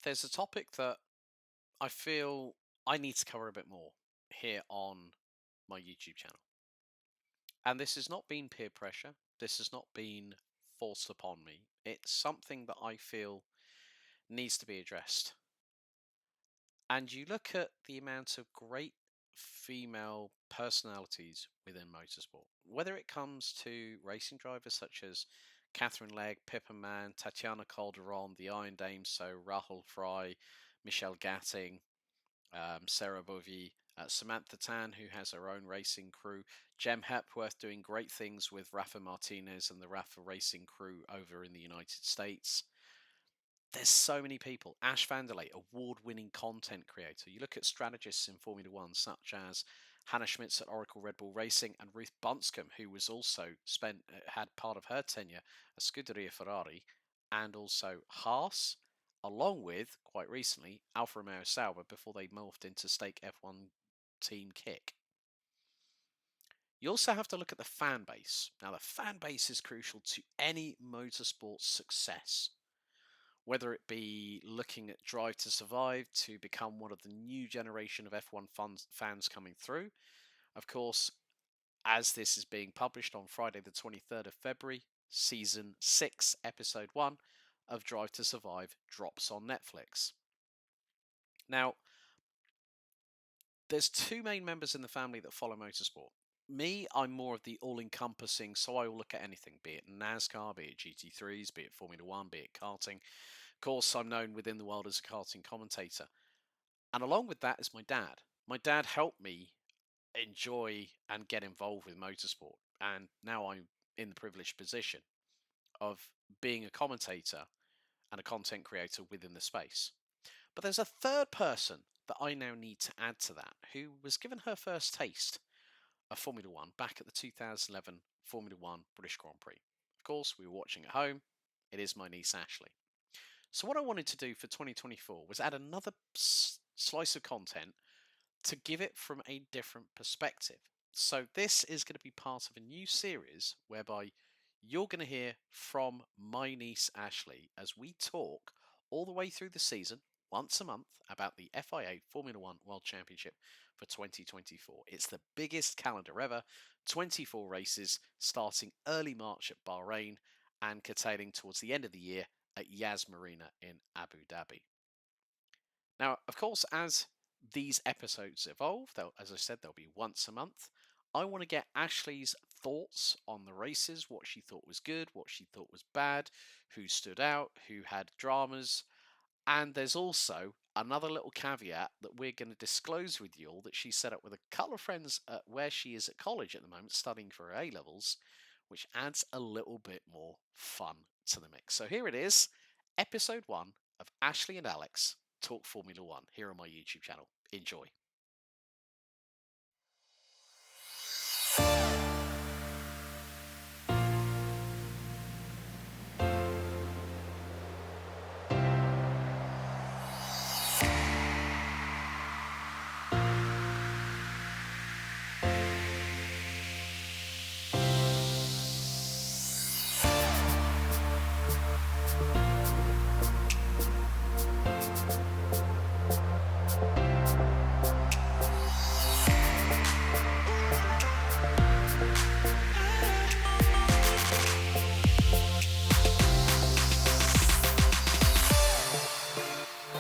there's a topic that I feel I need to cover a bit more here on my YouTube channel. And this has not been peer pressure. This has not been forced upon me. It's something that I feel needs to be addressed. And you look at the amount of great female personalities within motorsport, whether it comes to racing drivers such as Catherine Legg, Pippa Mann, Tatiana Calderon, the Iron Dames, so Rahul Fry, Michelle Gatting, Sarah Bovy, Samantha Tan, who has her own racing crew, Jem Hepworth doing great things with Rafa Martinez and the Rafa Racing crew over in the United States. There's so many people. Ash Vanderlei, award-winning content creator. You look at strategists in Formula One, such as Hannah Schmitz at Oracle Red Bull Racing and Ruth Bunscombe, who was also had part of her tenure at Scuderia Ferrari, and also Haas, along with, quite recently, Alfa Romeo Sauber before they morphed into Stake F1 Team Kick. You also have to look at the fan base. Now, the fan base is crucial to any motorsport success, whether it be looking at Drive to Survive to become one of the new generation of F1 fans coming through. Of course, as this is being published on Friday, the 23rd of February, Season 6, Episode 1 of Drive to Survive drops on Netflix. Now, there's two main members in the family that follow motorsport. Me, I'm more of the all-encompassing, so I will look at anything, be it NASCAR, be it GT3s, be it Formula One, be it karting. Of course, I'm known within the world as a karting commentator. And along with that is my dad. My dad helped me enjoy and get involved with motorsport. And now I'm in the privileged position of being a commentator and a content creator within the space. But there's a third person that I now need to add to that, who was given her first taste of Formula One back at the 2011 Formula One British Grand Prix. Of course, we were watching at home. It is my niece Ashlee. So what I wanted to do for 2024 was add another slice of content to give it from a different perspective. So this is going to be part of a new series whereby you're going to hear from my niece Ashlee as we talk all the way through the season, once a month, about the FIA Formula One World Championship for 2024. It's the biggest calendar ever, 24 races starting early March at Bahrain and curtailing towards the end of the year at Yas Marina in Abu Dhabi. Now, of course, as these episodes evolve, as I said, they'll be once a month. I want to get Ashlee's thoughts on the races, what she thought was good, what she thought was bad, who stood out, who had dramas. And there's also another little caveat that we're going to disclose with you all that she set up with a couple of friends where she is at college at the moment, studying for her A-levels, which adds a little bit more fun to the mix. So here it is, episode 1 of Ashlee and Alex Talk Formula One here on my YouTube channel. Enjoy.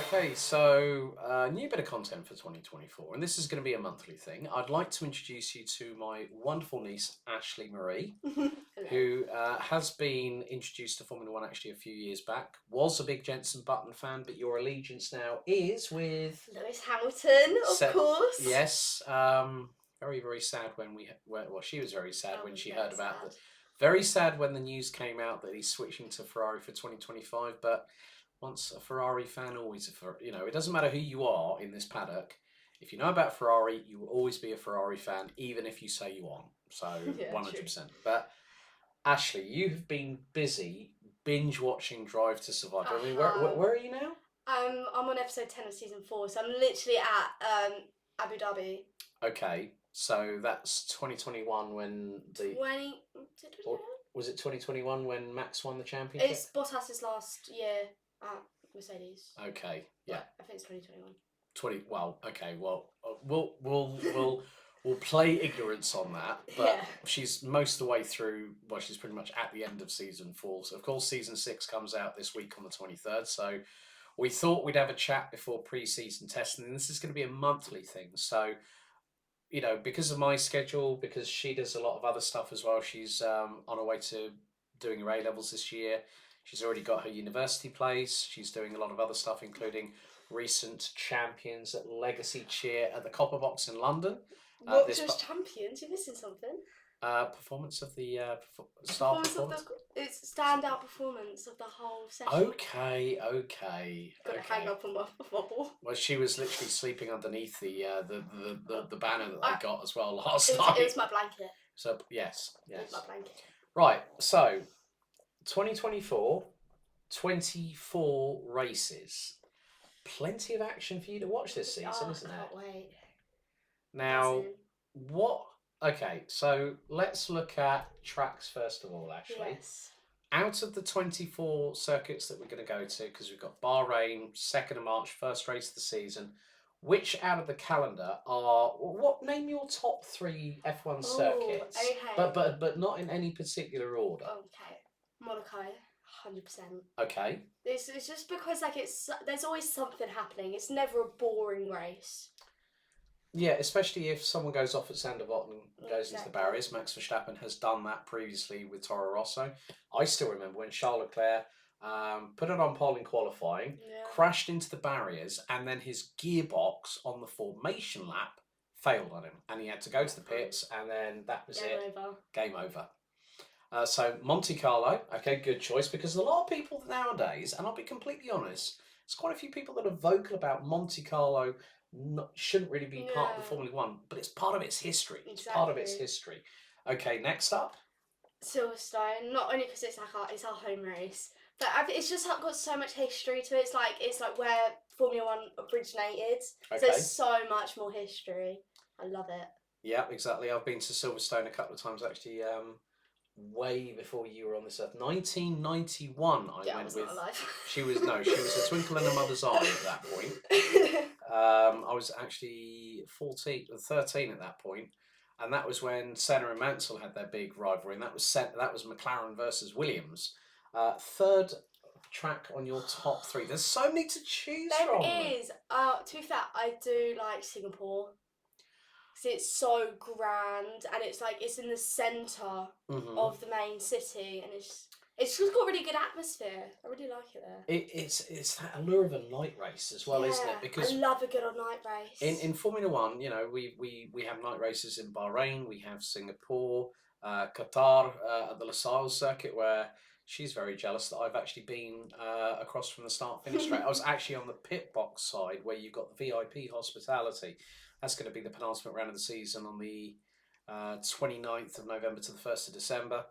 Okay, so new bit of content for 2024, and this is going to be a monthly thing. I'd like to introduce you to my wonderful niece, Ashlee Marie, who has been introduced to Formula One actually a few years back, was a big Jenson Button fan, but your allegiance now is with... Lewis Hamilton, of course. Yes, very, very sad when well, she was very sad when she heard about sad. Very sad when the news came out that he's switching to Ferrari for 2025, but... Once a Ferrari fan, always a Ferrari. You know, it doesn't matter who you are in this paddock. If you know about Ferrari, you will always be a Ferrari fan, even if you say you aren't. So, yeah, 100%. True. But Ashlee, you have been busy binge watching Drive to Survive. I mean, where are you now? I'm on episode 10 of season 4, so I'm literally at Abu Dhabi. Okay, so that's 2021 when the... Was it 2021 when Max won the championship? It's Bottas's last year at Mercedes. Okay, yeah. I think it's 2021. 20. Well, okay. Well, we'll play ignorance on that. But Yeah. she's most of the way through. Well, she's pretty much at the end of season 4. So of course, season 6 comes out this week on the 23rd. So we thought we'd have a chat before pre-season testing, and this is going to be a monthly thing. So because of my schedule, because she does a lot of other stuff as well. She's on her way to doing her A levels this year. She's already got her university place. She's doing a lot of other stuff, including recent champions at Legacy Cheer at the Copper Box in London. What just champions? You're missing something. Performance of the star performance. It's standout performance of the whole session. Okay. Got to hang up on my wobble. Well, she was literally sleeping underneath the banner that they got as well last night. It was my blanket. So yes. It was my blanket. Right. So 2024, 24 races. Plenty of action for you to watch this season, isn't it? I can't wait. Now, okay, so let's look at tracks first of all, Ashlee. Yes. Out of the 24 circuits that we're going to go to, because we've got Bahrain, 2nd of March, first race of the season, which out of the calendar name your top 3 F1 circuits? Okay. But not in any particular order. Okay. Monaco, 100%. Okay. It's just because there's always something happening. It's never a boring race. Yeah, especially if someone goes off at Zandvoort and goes into the barriers. Max Verstappen has done that previously with Toro Rosso. I still remember when Charles Leclerc put it on pole in qualifying, crashed into the barriers, and then his gearbox on the formation lap failed on him. And he had to go to the pits, and then that was Game over. So Monte Carlo, okay, good choice, because a lot of people nowadays, and I'll be completely honest, there's quite a few people that are vocal about Monte Carlo shouldn't really be part of the Formula 1, but it's part of its history. It's part of its history. Okay, next up. Silverstone, not only because it's our home race, but it's just got so much history to it. It's like where Formula 1 originated. Okay. So there's so much more history. I love it. Yeah, exactly. I've been to Silverstone a couple of times actually. Way before you were on this earth. 1991 I went with. Alive. She was a twinkle in her mother's eye at that point. I was actually 13 at that point, and that was when Senna and Mansell had their big rivalry, and that was McLaren versus Williams. 3rd track on your top 3. There's so many to choose from. There is. To be fair, I do like Singapore. It's so grand, and it's in the centre of the main city, and it's just got really good atmosphere. I really like it there. It's that allure of a night race as well, isn't it? Because I love a good old night race. In Formula 1, we have night races in Bahrain, we have Singapore, Qatar at the Losail circuit, where she's very jealous that I've actually been across from the start-finish straight. I was actually on the pit box side where you've got the VIP hospitality. That's going to be the penultimate round of the season on the 29th of November to the 1st of December.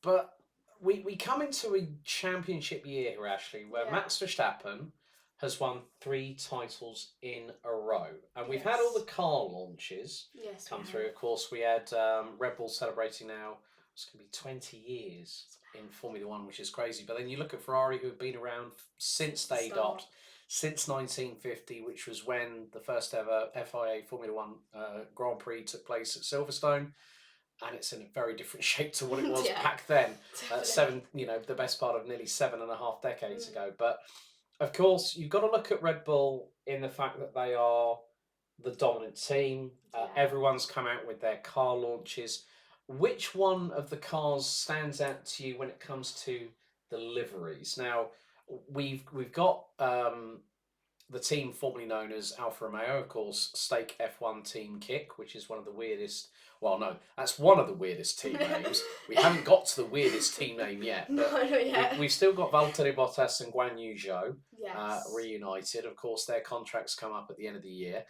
But we come into a championship year here, Ashlee, where Max Verstappen has won 3 titles in a row. And we've had all the car launches come through. Of course, we had Red Bull celebrating now. It's going to be 20 years in Formula 1, which is crazy. But then you look at Ferrari, who have been around since since 1950, which was when the first ever FIA Formula 1 Grand Prix took place at Silverstone. And it's in a very different shape to what it was back then. The best part of nearly 7.5 decades ago. But of course, you've got to look at Red Bull in the fact that they are the dominant team. Everyone's come out with their car launches. Which one of the cars stands out to you when it comes to the liveries? Now, we've got the team formerly known as Alfa Romeo, of course, Stake F1 Team Kick, which is one of the weirdest. Well, no, that's one of the weirdest team names. We haven't got to the weirdest team name yet. But not yet. We've still got Valtteri Bottas and Guan Yu Zhou reunited. Of course, their contracts come up at the end of the year.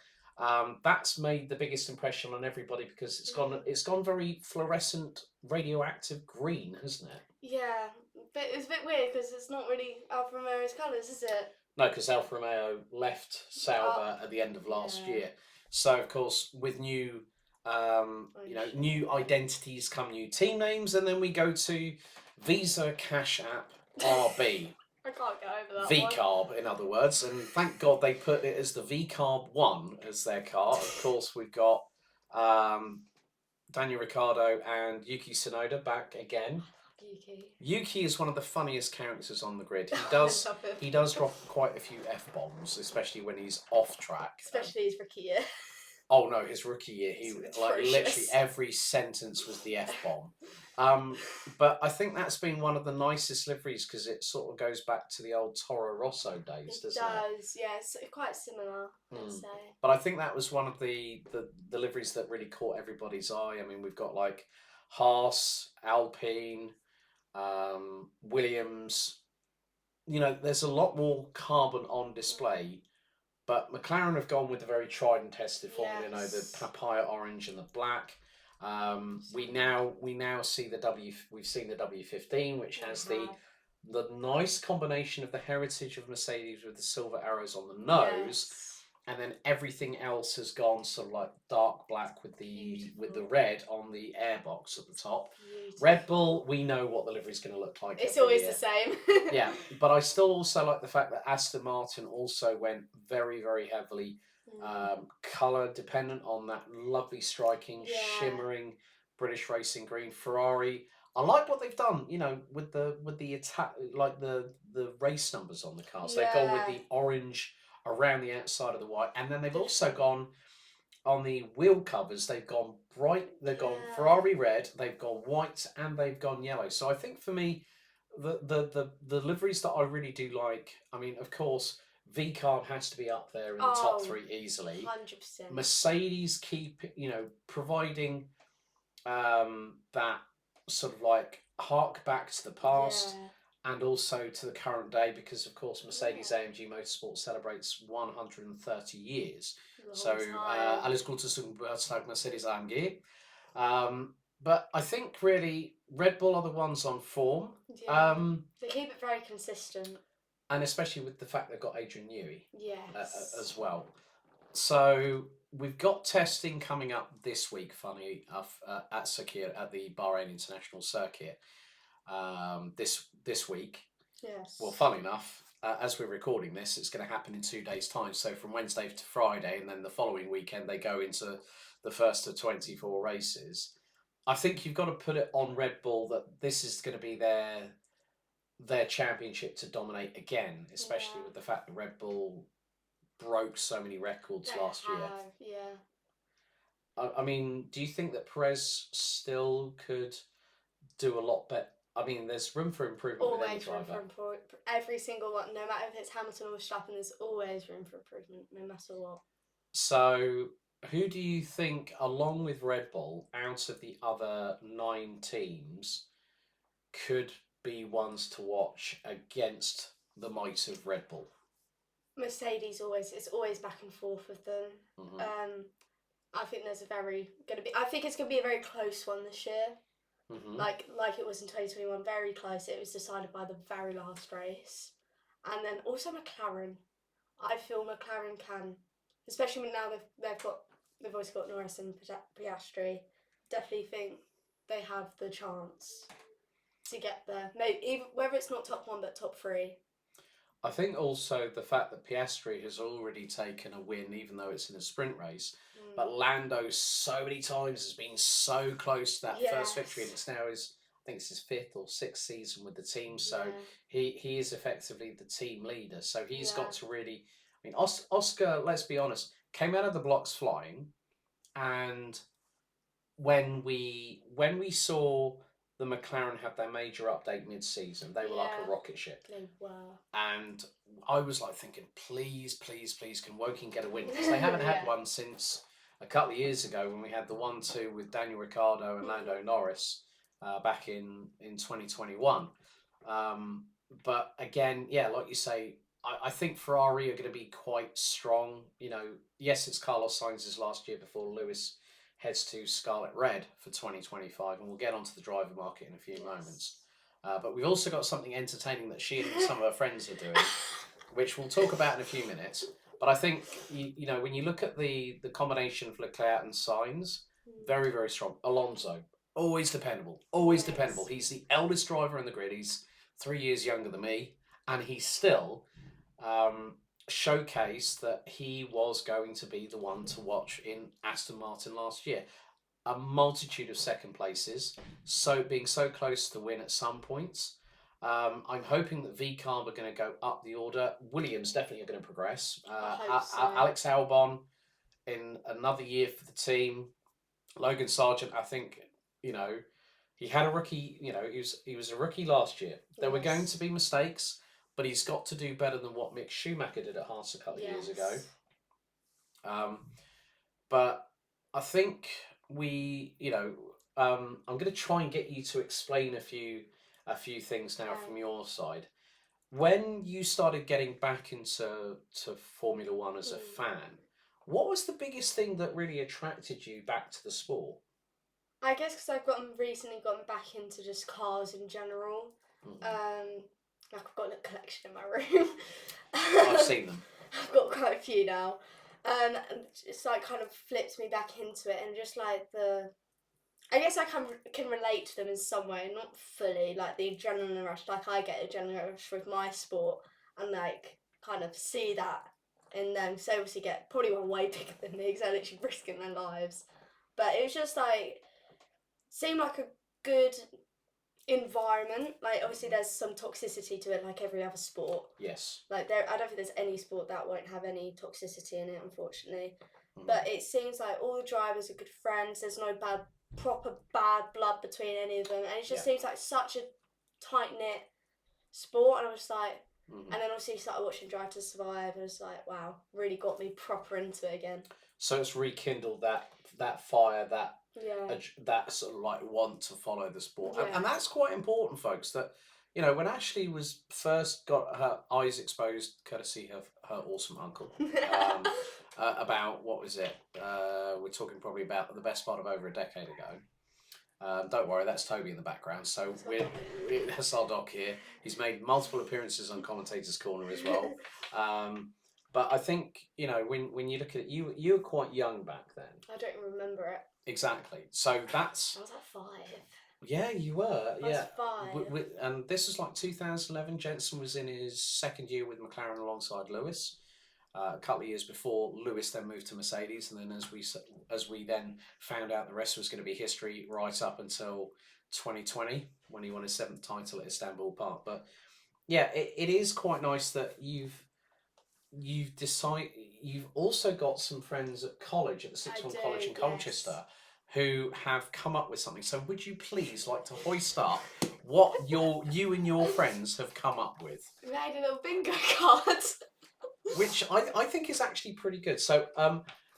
That's made the biggest impression on everybody because it's gone very fluorescent, radioactive green, hasn't it? Yeah, but it's a bit weird because it's not really Alfa Romeo's colours, is it? No, because Alfa Romeo left Sauber at the end of last year. So of course, with new, new identities come new team names, and then we go to Visa Cash App RB. I can't get over that one. V-carb, in other words, and thank God they put it as the V-carb 1 as their car. Of course, we've got Daniel Ricciardo and Yuki Tsunoda back again. Yuki is one of the funniest characters on the grid. He does drop quite a few F-bombs, especially when he's off track. Especially his rookie year. Oh no, his rookie year, he literally every sentence was the F-bomb. But I think that's been one of the nicest liveries because it sort of goes back to the old Toro Rosso days, doesn't it? It does, yeah, it's quite similar, I'd say. But I think that was one of the liveries that really caught everybody's eye. I mean, we've got like Haas, Alpine, Williams. You know, there's a lot more carbon on display. But McLaren have gone with the very tried and tested formula, you know, the papaya orange and the black. We now see we've seen the W15, which has the nice combination of the heritage of Mercedes with the silver arrows on the nose, and then everything else has gone sort of like dark black with the red on the airbox at the top. Beautiful. Red Bull, we know what the livery is going to look like. It's always the same. Yeah, but I still also like the fact that Aston Martin also went very, very heavily colour dependent on that lovely striking, shimmering British racing green. Ferrari, I like what they've done, you know, with the attack, like the race numbers on the cars. They've gone with the orange around the outside of the white, and then they've also gone on the wheel covers. They've gone bright. They've gone Ferrari red. They've gone white, and they've gone yellow. So I think for me, the liveries that I really do like. I mean, of course, V-carb has to be up there in the top 3 easily. 100%. Mercedes keep, you know, providing that sort of like hark back to the past and also to the current day, because of course Mercedes-AMG Motorsport celebrates 130 years. So alles Gute zum Geburtstag Mercedes-AMG. But I think really Red Bull are the ones on form. They keep it very consistent. And especially with the fact they've got Adrian Newey as well. So we've got testing coming up this week, funny enough, at Sakhir, at the Bahrain International Circuit this week. Yes. Well, funny enough, as we're recording this, it's going to happen in 2 days' time. So from Wednesday to Friday, and then the following weekend they go into the first of 24 races. I think you've got to put it on Red Bull that this is going to be their championship to dominate again, especially with the fact that Red Bull broke so many records last year. I mean, do you think that Perez still could do a lot better? I mean, there's room for improvement with any driver. Room for every single one. No matter if it's Hamilton or Verstappen, there's always room for improvement, no matter what. So, who do you think, along with Red Bull, out of the other 9 teams, could be ones to watch against the might of Red Bull? Mercedes it's always back and forth with them. I think I think it's gonna be a very close one this year. Like it was in 2021, very close. It was decided by the very last race. And then also McLaren. I feel McLaren can, especially when now they've always got Norris and Piastri. Definitely think they have the chance to get there. Maybe even whether it's not top 1 but top 3. I think also the fact that Piastri has already taken a win, even though it's in a sprint race, but Lando so many times has been so close to that first victory, and it's now I think it's his 5th or 6th season with the team, so he is effectively the team leader. So he's got to really, I mean, Oscar, let's be honest, came out of the blocks flying, and when we saw the McLaren have their major update mid-season, they were like a rocket ship. They were. And I was like thinking, please, please, please, can Woking get a win? Because they haven't had one since a couple of years ago when we had the 1-2 with Daniel Ricciardo and Lando Norris back in 2021. But again, like you say, I think Ferrari are going to be quite strong. You know, yes, it's Carlos Sainz's last year before Lewis heads to Scarlet Red for 2025, and we'll get onto the driver market in a few moments. But we've also got something entertaining that she and some of her friends are doing, which we'll talk about in a few minutes. But I think, you know, when you look at the combination of Leclerc and Sainz, very, very strong. Alonso, always dependable, always dependable. He's the eldest driver in the grid. He's 3 years younger than me, and he still showcased that he was going to be the one to watch in Aston Martin last year. A multitude of second places, so being so close to win at some points. I'm hoping that VCarb are going to go up the order. Williams definitely are going to progress. I hope so. Alex Albon in another year for the team. Logan Sargent, I think, he had a rookie. He was a rookie last year. There were going to be mistakes, but he's got to do better than what Mick Schumacher did at Haas a couple of years ago. But I think I'm going to try and get you to explain a few things now from your side. When you started getting back into Formula One as a fan, what was the biggest thing that really attracted you back to the sport? I guess because I've recently gotten back into just cars in general. Like I've got a collection in my room. I've seen them. I've got quite a few now. And it's like kind of flipped me back into it, and just like I guess I can relate to them in some way, not fully, like the adrenaline rush. Like I get adrenaline rush with my sport, and like kind of see that in them. So obviously probably one way bigger than me, because they're literally risking their lives. But it was just like seemed like a good environment. Like obviously there's some toxicity to it, like every other sport. Yes. Like I don't think there's any sport that won't have any toxicity in it, unfortunately. But it seems like all the drivers are good friends. There's no proper bad blood between any of them, and it just seems like such a tight knit sport. And I was like, and then obviously started watching Drive to Survive, and it's like, wow, really got me proper into it again. So it's rekindled that fire, that sort of like want to follow the sport, and that's quite important, folks. That when Ashlee was first got her eyes exposed, courtesy of her awesome uncle, about what was it? We're talking probably about the best part of over a decade ago. Don't worry, that's Toby in the background. So that's our doc here. He's made multiple appearances on Commentator's Corner as well. But I think when you look at it, you were quite young back then. I don't even remember it. Exactly. So that's. I was like 5. Yeah, you were. I was 5. And this was like 2011. Jenson was in his second year with McLaren alongside Lewis. A couple of years before, Lewis then moved to Mercedes, and then as we then found out, the rest was going to be history right up until 2020 when he won his 7th title at Istanbul Park. But yeah, it is quite nice that you've decided. You've also got some friends at college, at the Sixth Form College in Colchester, who have come up with something. So would you please like to hoist up what you and your friends have come up with? We made a little bingo card. Which I think is actually pretty good. So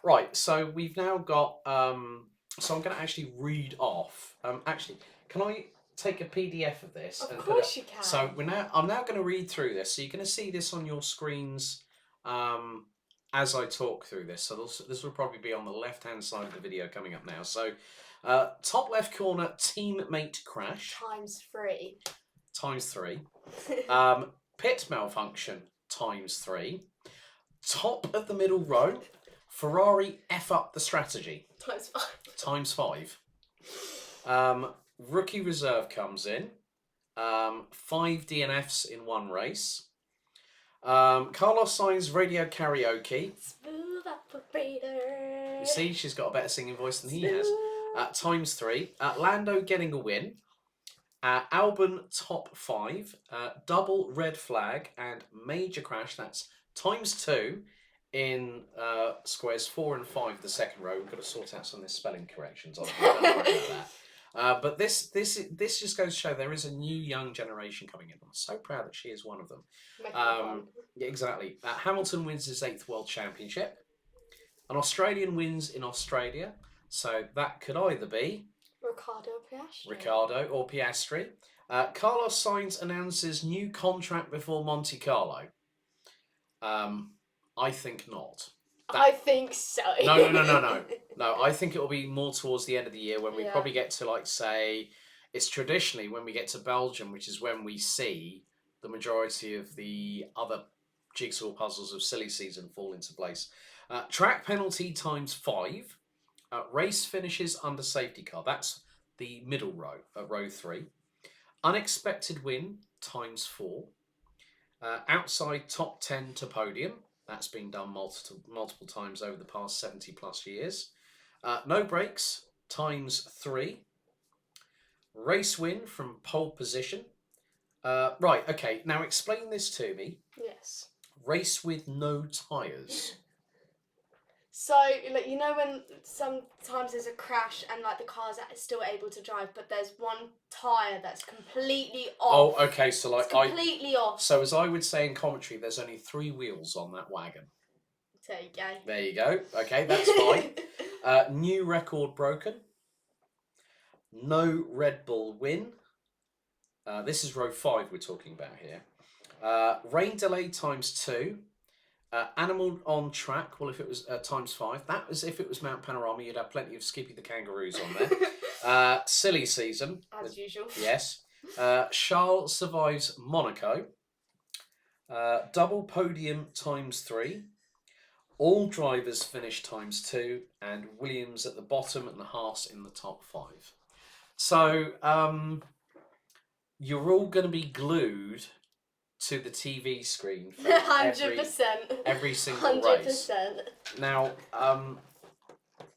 right, so we've now got so I'm going to actually read off. Actually, can I take a PDF of this? Of course you can. So I'm now going to read through this. So you're going to see this on your screens as I talk through this. So this will probably be on the left-hand side of the video coming up now. So top left corner, teammate crash. ×3. ×3. Pit malfunction ×3. Top of the middle row, Ferrari F up the strategy. ×5. ×5. Rookie reserve comes in. 5 DNFs in one race. Carlos Sainz radio karaoke. Smooth operator. You see, she's got a better singing voice than he has. ×3. Lando getting a win. Albon top 5. Double red flag and major crash. That's ×2 in squares 4 and 5 the second row. We've got to sort out some of the spelling corrections. Don't worry about that. But this just goes to show there is a new young generation coming in. I'm so proud that she is one of them. Yeah, exactly. Hamilton wins his 8th World Championship. An Australian wins in Australia. So that could either be Ricciardo or Piastri. Carlos Sainz announces new contract before Monte Carlo. I think not. I think so. No, I think it will be more towards the end of the year when we probably get to, like, say, it's traditionally when we get to Belgium, which is when we see the majority of the other jigsaw puzzles of silly season fall into place. Track penalty ×5. Race finishes under safety car. That's the middle row, row 3. Unexpected win ×4. Outside top 10 to podium. That's been done multiple times over the past 70 plus years. No breaks, ×3. Race win from pole position. Right, okay, now explain this to me. Yes. Race with no tyres. So, like, you know when sometimes there's a crash and like the car's still able to drive, but there's one tyre that's completely off. Oh, okay, so like it's completely off. So as I would say in commentary, there's only 3 wheels on that wagon. There you go. There you go. Okay, that's fine. New record broken. No Red Bull win. This is row 5 we're talking about here. Rain delay ×2. Animal on track. Well, if it was ×5, that was if it was Mount Panorama, you'd have plenty of Skippy the Kangaroos on there. Silly season. As usual. Yes. Charles survives Monaco. Double podium ×3. All drivers finish ×2, and Williams at the bottom and the Haas in the top 5. So you're all going to be glued to the TV screen for 100%. every single 100%. race. Now,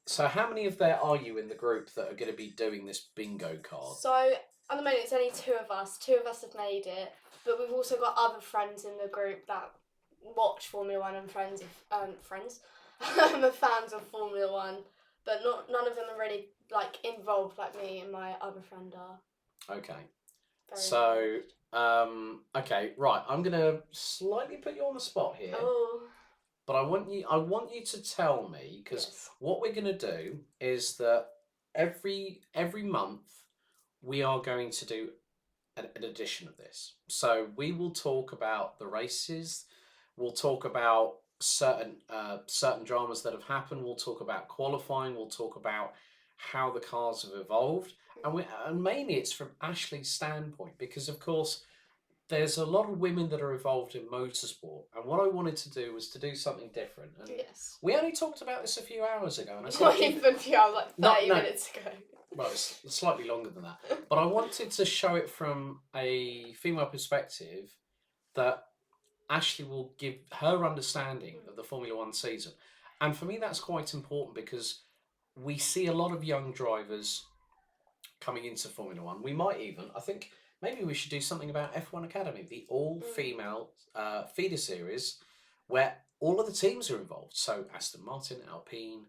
so how many of there are you in the group that are going to be doing this bingo card? So at the moment it's only 2 of us. 2 of us have made it, but we've also got other friends in the group that watch Formula One and friends are fans of Formula One, but none of them are really like involved like me and my other friend are. Okay. Very So, okay, right. I'm gonna slightly put you on the spot here, Oh. but I want you to tell me, because Yes. what we're gonna do is that every month we are going to do an edition of this. So we will talk about the races. We'll talk about certain dramas that have happened. We'll talk about qualifying. We'll talk about how the cars have evolved, and mainly it's from Ashlee's standpoint, because of course there's a lot of women that are involved in motorsport, and what I wanted to do was to do something different. And Yes. we only talked about this a few hours ago, and I said, Not even a few hours, like 30 No. minutes ago. well, it's slightly longer than that, but I wanted to show it from a female perspective, that Ashlee will give her understanding of the Formula One season. And for me, that's quite important, because we see a lot of young drivers coming into Formula One. We might even, I think, maybe we should do something about F1 Academy, the all-female feeder series, where all of the teams are involved. So Aston Martin, Alpine.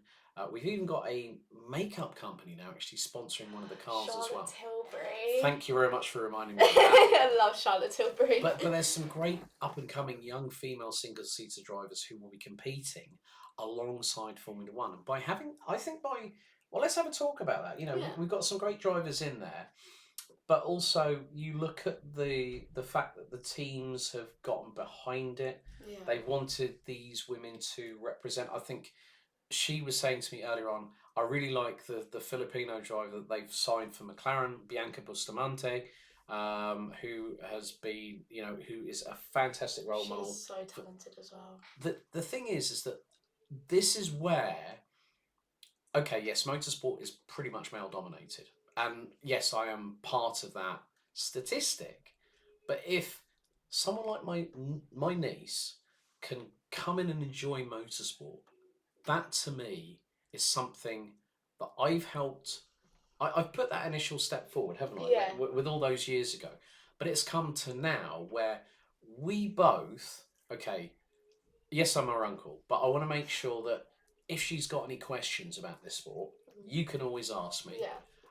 We've even got a makeup company now actually sponsoring one of the cars as well. Charlotte Tilbury. Thank you very much for reminding me of that. I love Charlotte Tilbury. But there's some great up-and-coming young female single-seater drivers who will be competing alongside Formula One. And let's have a talk about that. You know, we've got some great drivers in there, but also you look at the fact that the teams have gotten behind it. Yeah. They wanted these women to represent. I think she was saying to me earlier on, I really like the Filipino driver that they've signed for McLaren, Bianca Bustamante, who has been, who is a fantastic role model. She's so talented as well. The thing is that this is where, okay, yes, motorsport is pretty much male dominated, and yes, I am part of that statistic. But if someone like my niece can come in and enjoy motorsport, that to me is something that I've helped. I've put that initial step forward, haven't I? Yeah. With all those years ago, but it's come to now where we both, okay, yes, I'm her uncle, but I want to make sure that if she's got any questions about this sport, you can always ask me. Yeah.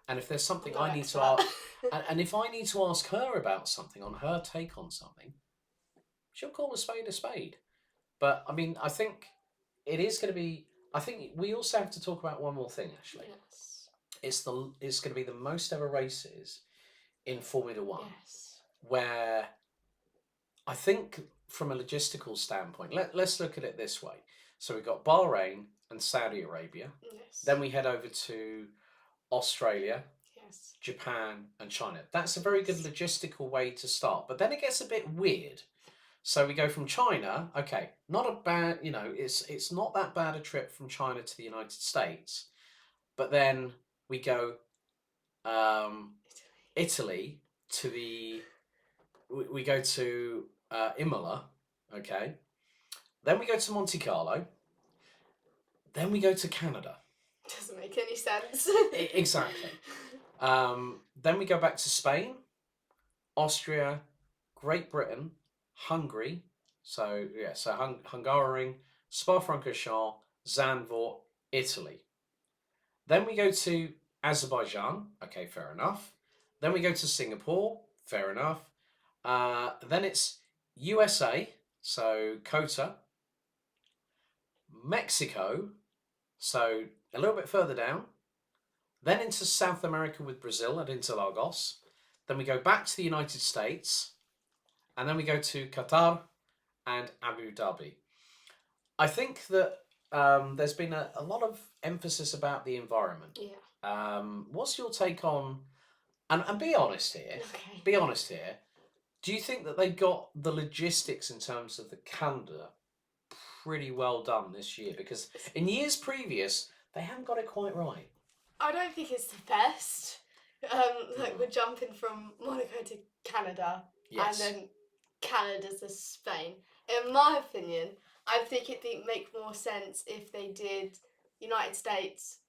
And if there's something I'm no I need to expert. ask, and if I need to ask her about something, on her take on something, she'll call a spade a spade. But I mean, I think it is going to be. I think we also have to talk about one more thing, Ashlee. Yes. It's going to be the most ever races in Formula One, Yes. where I think from a logistical standpoint, let's look at it this way. So we've got Bahrain and Saudi Arabia. Yes. Then we head over to Australia, Yes. Japan and China. That's a very good logistical way to start. But then it gets a bit weird. So we go from China, okay, not a bad, it's not that bad a trip from China to the United States. But then we go Italy to we go to Imola. Okay. Then we go to Monte Carlo. Then we go to Canada. Doesn't make any sense. Exactly. Then we go back to Spain, Austria, Great Britain, Hungary. So Hungaroring, Spa-Francorchamps, Zandvoort, Italy. Then we go to Azerbaijan. Okay, fair enough. Then we go to Singapore. Fair enough. Then it's USA. So Kota. Mexico. So a little bit further down. Then into South America with Brazil at Interlagos. Then we go back to the United States. And then we go to Qatar and Abu Dhabi. I think that there's been a lot of emphasis about the environment. Yeah. What's your take on, and be honest here, Okay. be honest here, do you think that they got the logistics in terms of the calendar pretty well done this year? Because in years previous, they haven't got it quite right. I don't think it's the best. Like we're jumping from Monaco to Canada, Yes. and then Canada to Spain. In my opinion, I think it'd make more sense if they did United States,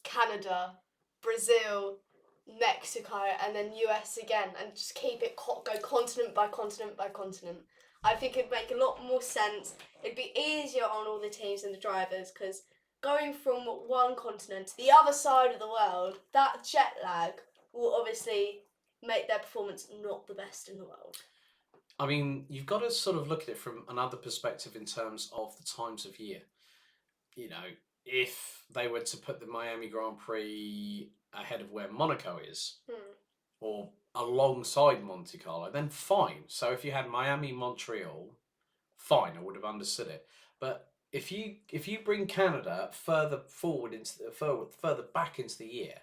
Canada, Brazil, Mexico, and then US again, and just keep it go continent by continent by continent. I think it'd make a lot more sense. It'd be easier on all the teams and the drivers, because going from one continent to the other side of the world, that jet lag will obviously make their performance not the best in the world. I mean, you've got to sort of look at it from another perspective in terms of the times of year. You know, if they were to put the Miami Grand Prix ahead of where Monaco is, or alongside Monte Carlo, then fine. So if you had Miami, Montreal, fine, I would have understood it. But if you bring Canada further forward into further back into the year,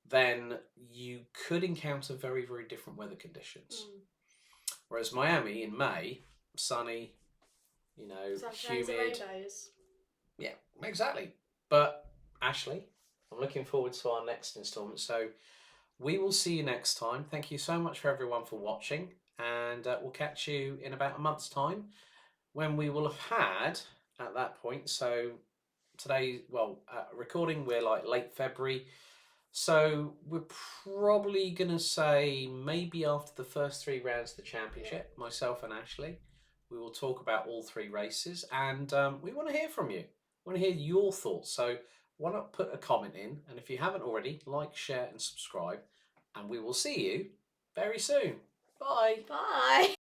then you could encounter very, very different weather conditions. Whereas Miami in May, sunny, humid. Yeah, exactly. But Ashlee, I'm looking forward to our next instalment. So we will see you next time. Thank you so much for everyone for watching, and we'll catch you in about a month's time when we will have had at that point. So today, recording, we're like late February. So we're probably going to say maybe after the first 3 rounds of the championship, myself and Ashlee, we will talk about all 3 races, and we want to hear from you. We want to hear your thoughts. So why not put a comment in? And if you haven't already, like, share and subscribe, and we will see you very soon. Bye. Bye.